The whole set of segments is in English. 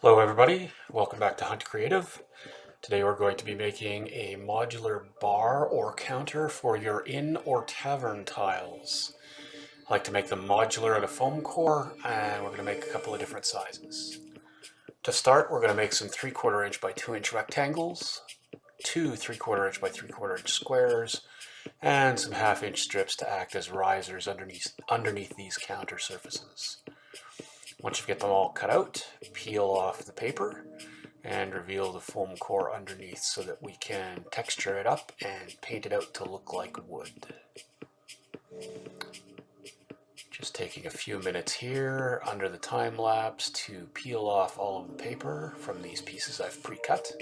Hello everybody, welcome back to Hunt Creative. Today we're going to be making a modular bar or counter for your inn or tavern tiles. I like to make them modular at a foam core, and we're going to make a couple of different sizes. To start, we're going to make some 3/4 inch by 2 inch rectangles, two 3/4 inch by 3/4 inch squares, and some 1/2 inch strips to act as risers underneath these counter surfaces. Once you get them all cut out, peel off the paper and reveal the foam core underneath so that we can texture it up and paint it out to look like wood. Just taking a few minutes here under the time lapse to peel off all of the paper from these pieces I've pre-cut.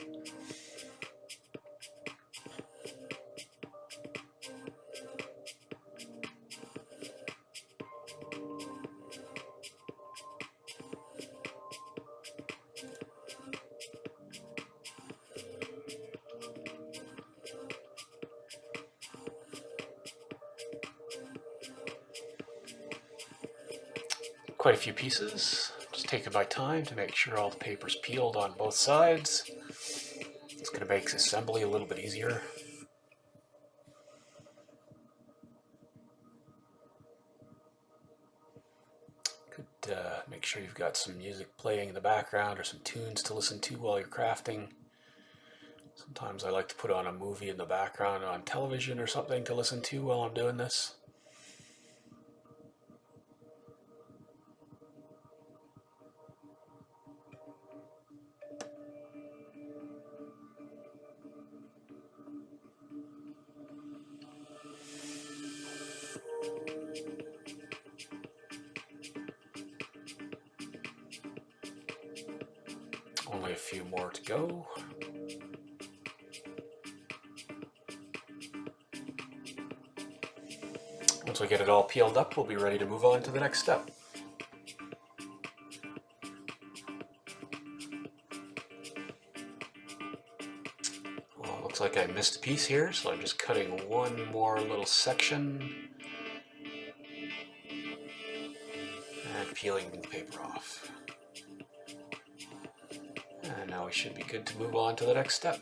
Quite a few pieces. Just taking my time to make sure all the paper's peeled on both sides. It's going to make assembly a little bit easier. Make sure you've got some music playing in the background or some tunes to listen to while you're crafting. Sometimes I like to put on a movie in the background on television or something to listen to while I'm doing this. Only a few more to go. Once we get it all peeled up, we'll be ready to move on to the next step. Well, it looks like I missed a piece here, so I'm just cutting one more little section and peeling the paper off. And now we should be good to move on to the next step.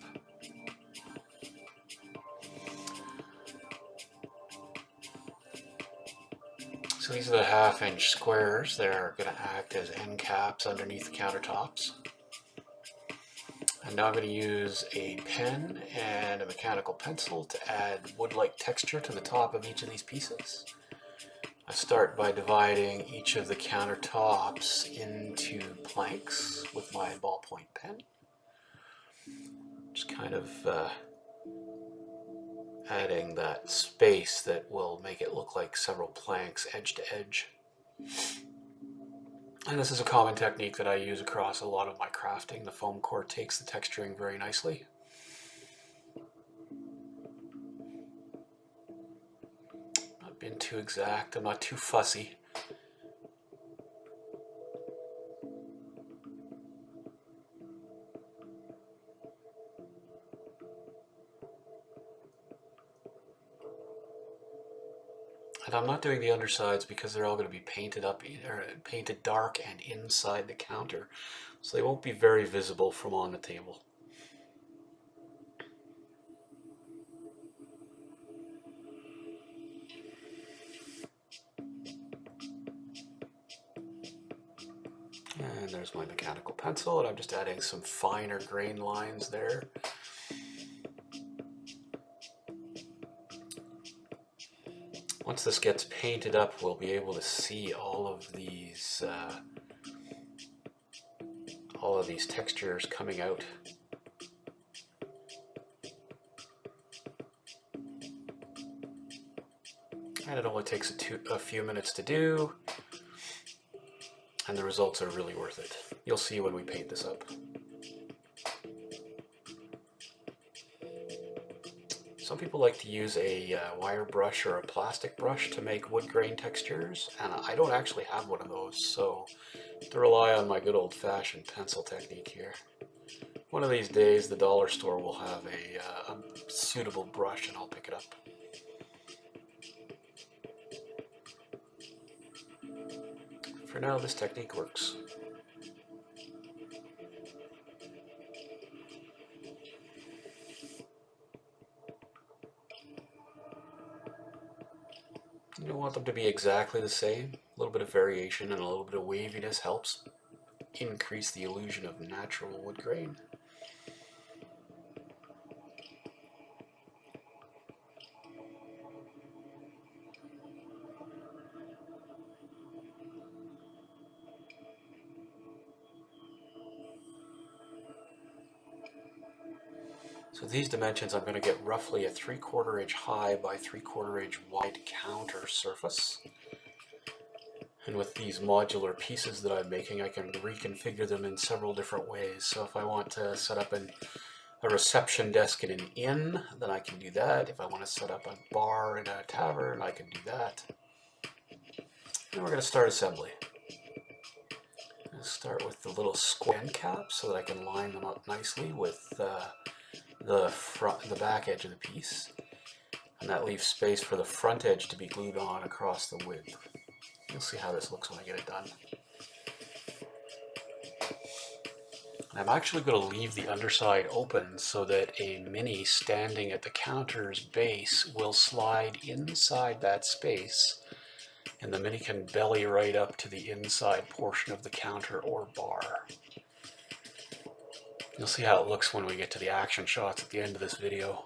So these are the 1/2 inch squares. They're going to act as end caps underneath the countertops. And now I'm going to use a pen and a mechanical pencil to add wood-like texture to the top of each of these pieces. I start by dividing each of the countertops into planks with my ballpoint pen. Just kind of adding that space that will make it look like several planks edge to edge. And this is a common technique that I use across a lot of my crafting. The foam core takes the texturing very nicely. Not being too exact, I'm not too fussy. And I'm not doing the undersides because they're all going to be painted up, or painted dark and inside the counter, so they won't be very visible from on the table. And there's my mechanical pencil, and I'm just adding some finer grain lines there. Once this gets painted up, we'll be able to see all of these textures coming out. And it only takes a few minutes to do, and the results are really worth it. You'll see when we paint this up. Some people like to use a wire brush or a plastic brush to make wood grain textures, and I don't actually have one of those, so I have to rely on my good old-fashioned pencil technique here. One of these days the dollar store will have a suitable brush and I'll pick it up. For now, this technique works. don't want them to be exactly the same. A little bit of variation and a little bit of waviness helps increase the illusion of natural wood grain. So these dimensions, I'm going to get roughly a 3/4 inch high by 3/4 inch wide counter surface. And with these modular pieces that I'm making, I can reconfigure them in several different ways. So if I want to set up a reception desk in an inn, then I can do that. If I want to set up a bar in a tavern, I can do that. And we're going to start assembly. I'm going to start with the little square end caps so that I can line them up nicely with the back edge of the piece. And that leaves space for the front edge to be glued on across the width. You'll see how this looks when I get it done. I'm actually going to leave the underside open so that a mini standing at the counter's base will slide inside that space, and the mini can belly right up to the inside portion of the counter or bar. You'll see how it looks when we get to the action shots at the end of this video.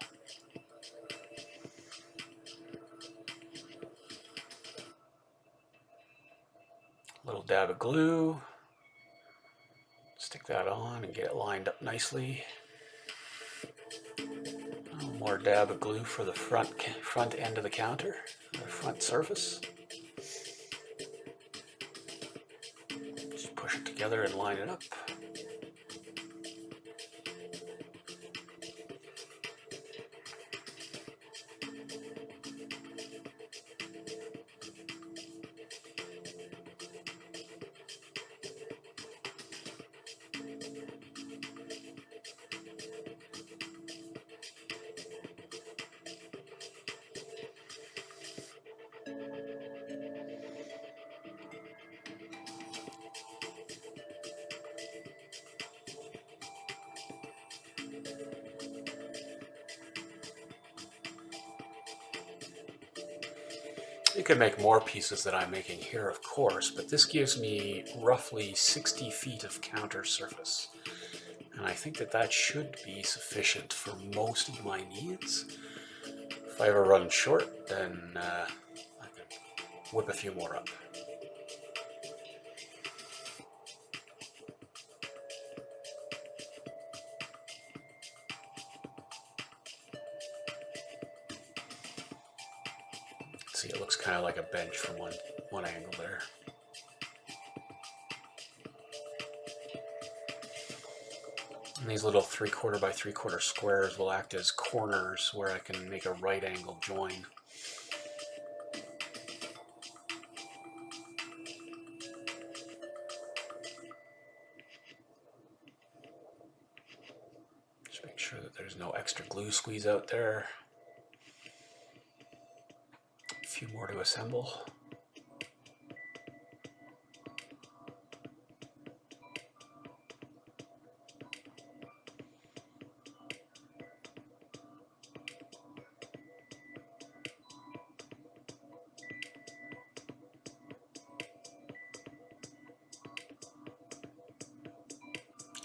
Little dab of glue. Stick that on and get it lined up nicely. More dab of glue for the front end of the counter, the front surface. Just push it together and line it up. You can make more pieces than I'm making here, of course, but this gives me roughly 60 feet of counter surface. And I think that that should be sufficient for most of my needs. If I ever run short, then I can whip a few more up. See, it looks kind of like a bench from one angle there. And these little 3/4 by 3/4 squares will act as corners where I can make a right angle join. Just make sure that there's no extra glue squeeze out there. A few more to assemble.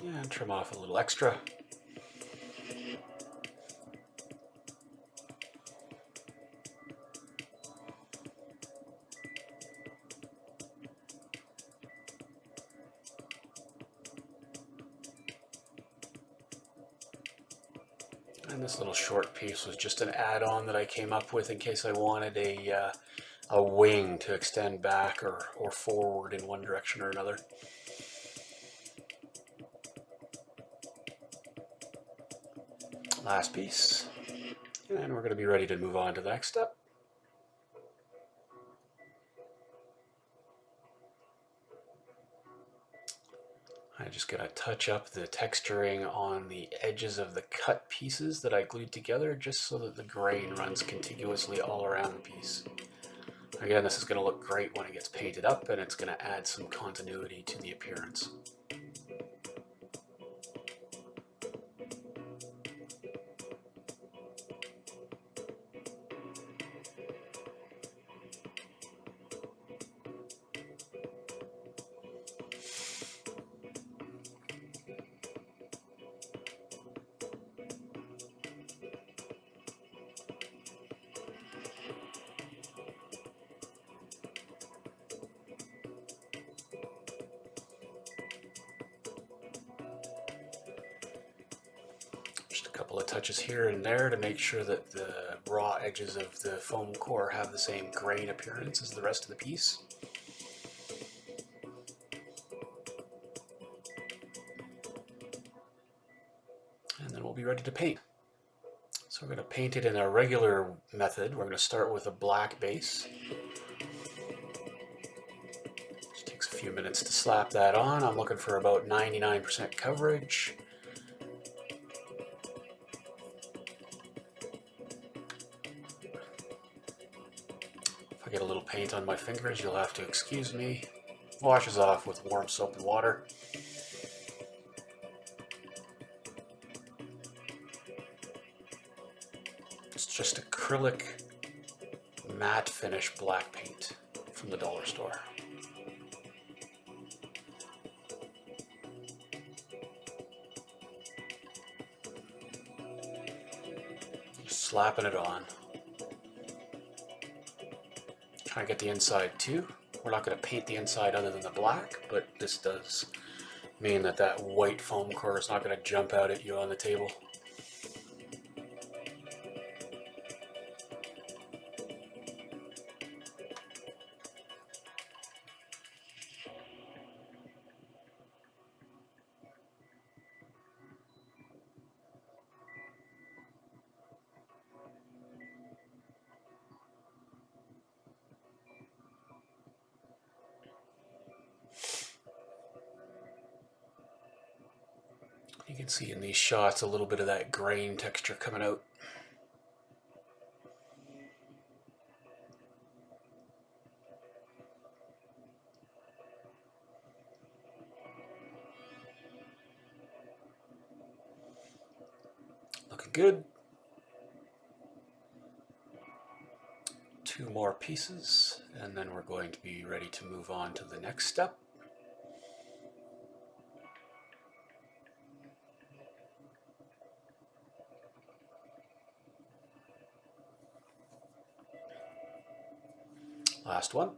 And trim off a little extra. And this little short piece was just an add-on that I came up with in case I wanted a wing to extend back or forward in one direction or another. Last piece. And we're going to be ready to move on to the next step. I'm just going to touch up the texturing on the edges of the cut pieces that I glued together just so that the grain runs contiguously all around the piece. Again, this is going to look great when it gets painted up, and it's going to add some continuity to the appearance. couple of touches here and there to make sure that the raw edges of the foam core have the same grain appearance as the rest of the piece. And then we'll be ready to paint. So we're going to paint it in our regular method. We're going to start with a black base. Just takes a few minutes to slap that on. I'm looking for about 99% coverage. If I get a little paint on my fingers, you'll have to excuse me. Washes off with warm soap and water. It's just acrylic matte finish black paint from the dollar store. Just slapping it on. Trying to get the inside too. We're not going to paint the inside other than the black, but this does mean that that white foam core is not going to jump out at you on the table. You can see in these shots a little bit of that grain texture coming out. Looking good. 2 more pieces, and then we're going to be ready to move on to the next step. Last one.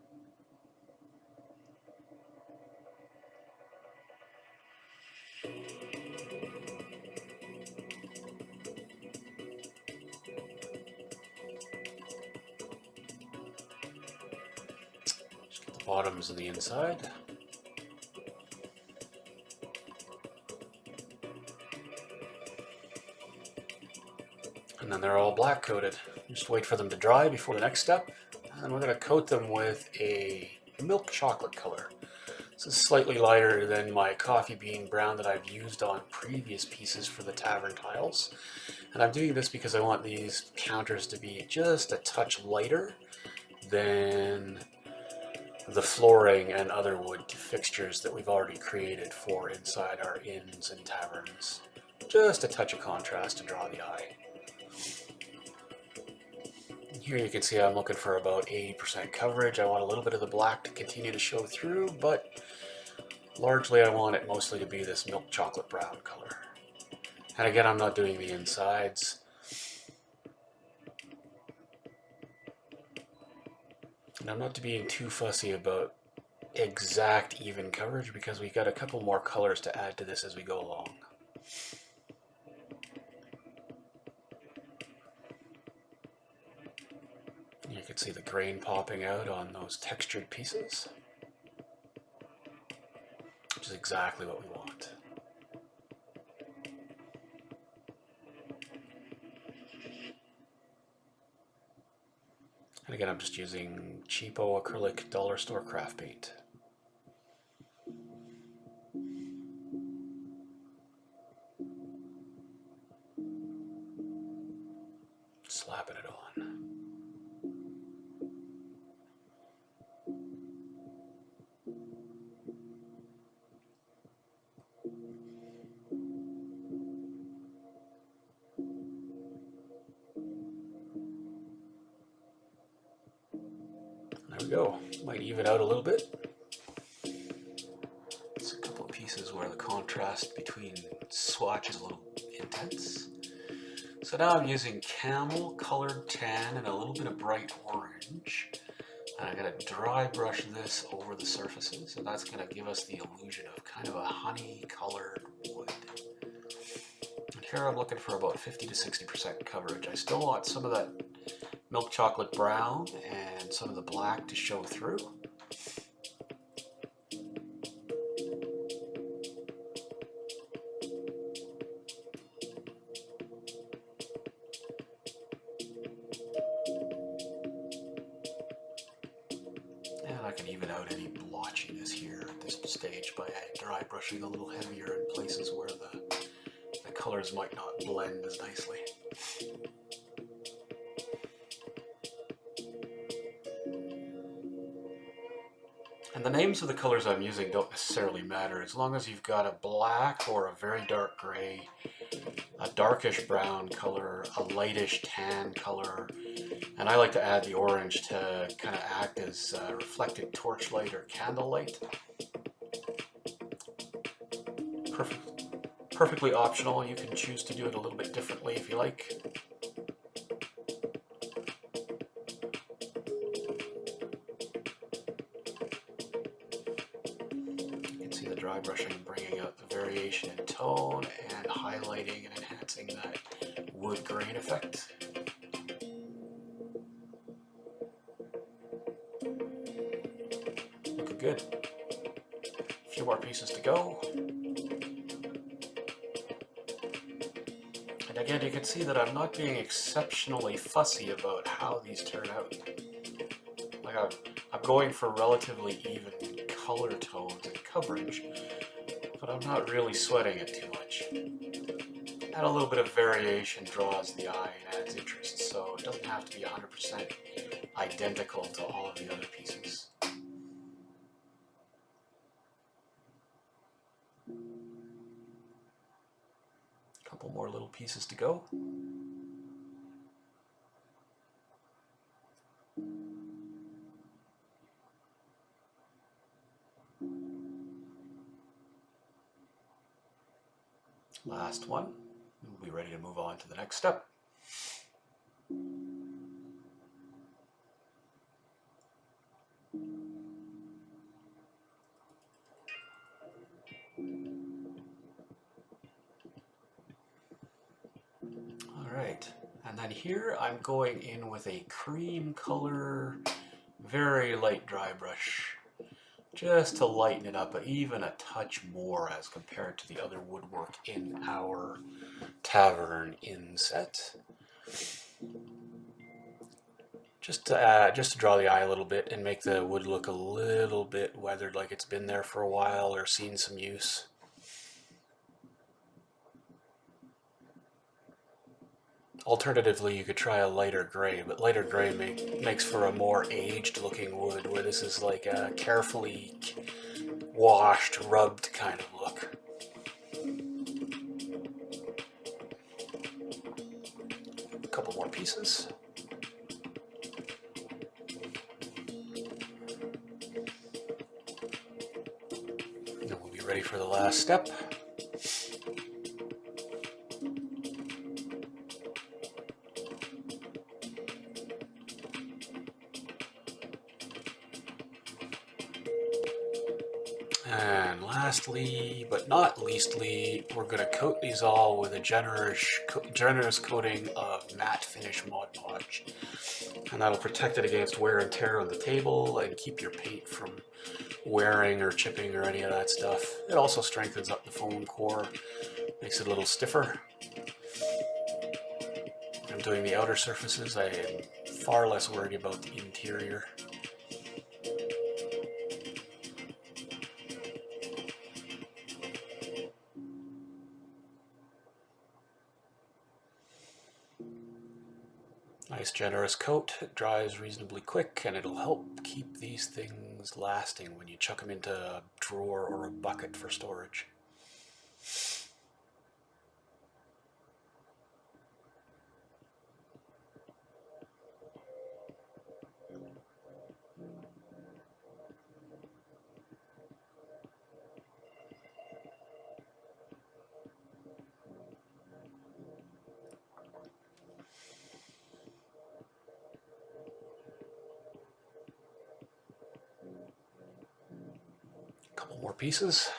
Just get the bottoms and the inside. And then they're all black coated. Just wait for them to dry before the next step. And we're going to coat them with a milk chocolate color. This is slightly lighter than my coffee bean brown that I've used on previous pieces for the Tavern tiles. And I'm doing this because I want these counters to be just a touch lighter than the flooring and other wood fixtures that we've already created for inside our inns and taverns. Just a touch of contrast to draw the eye. Here you can see I'm looking for about 80% coverage. I want a little bit of the black to continue to show through, but largely I want it mostly to be this milk chocolate brown color. And again, I'm not doing the insides. And I'm not being too fussy about exact even coverage because we've got a couple more colors to add to this as we go along. You can see the grain popping out on those textured pieces, which is exactly what we want. And again, I'm just using cheapo acrylic dollar store craft paint. Slapping it on. There we go. Might even out a little bit. It's a couple of pieces where the contrast between swatch is a little intense. So now I'm using camel colored tan and a little bit of bright orange. And I'm going to dry brush this over the surfaces, and that's going to give us the illusion of kind of a honey colored wood. And here I'm looking for about 50 to 60% coverage. I still want some of that milk chocolate brown and some of the black to show through. And I can even out any blotchiness here at this stage by dry brushing a little heavier in places where the colors might not blend as nicely. And the names of the colors I'm using don't necessarily matter, as long as you've got a black or a very dark gray, a darkish brown color, a lightish tan color, and I like to add the orange to kind of act as reflected torchlight or candlelight. Perfectly optional. You can choose to do it a little bit differently if you like. You can see the dry brushing bringing out the variation in tone and highlighting and enhancing that wood grain effect. Looking good. A few more pieces to go. And again, you can see that I'm not being exceptionally fussy about how these turn out. Like I'm going for relatively even color tones and coverage, but I'm not really sweating it too much. And a little bit of variation draws the eye and adds interest, so it doesn't have to be 100% identical to all of the other pieces. A couple more little pieces to go. Last one. We'll be ready to move on to the next step. Alright, and then here I'm going in with a cream color, very light dry brush, just to lighten it up even a touch more as compared to the other woodwork in our Tavern inset. Just to draw the eye a little bit and make the wood look a little bit weathered, like it's been there for a while or seen some use. Alternatively, you could try a lighter gray, but lighter gray makes for a more aged looking wood, where this is like a carefully washed, rubbed kind of look. A couple more pieces. And then we'll be ready for the last step. And lastly, but not leastly, we're going to coat these all with a generous coating of matte finish Mod Podge. And that'll protect it against wear and tear on the table and keep your paint from wearing or chipping or any of that stuff. It also strengthens up the foam core, makes it a little stiffer. I'm doing the outer surfaces. I am far less worried about the interior. Nice generous coat. It dries reasonably quick and it'll help keep these things lasting when you chuck them into a drawer or a bucket for storage. Couple more pieces.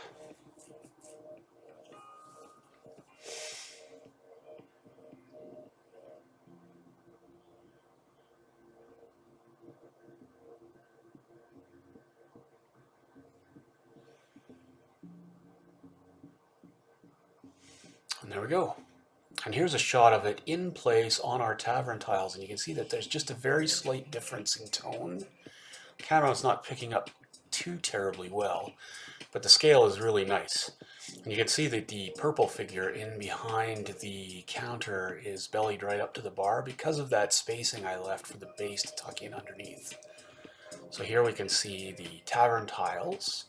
And there we go. And here's a shot of it in place on our tavern tiles, and you can see that there's just a very slight difference in tone. The camera's not picking up too terribly well, but the scale is really nice. And you can see that the purple figure in behind the counter is bellied right up to the bar because of that spacing I left for the base to tuck in underneath. So here we can see the tavern tiles,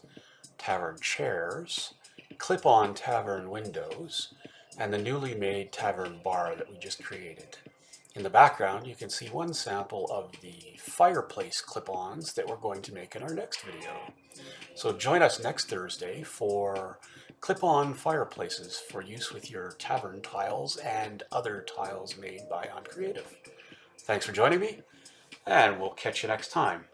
tavern chairs, clip-on tavern windows, and the newly made tavern bar that we just created. In the background, you can see one sample of the fireplace clip-ons that we're going to make in our next video. So join us next Thursday for clip-on fireplaces for use with your tavern tiles and other tiles made by Uncreative. Thanks for joining me, and we'll catch you next time.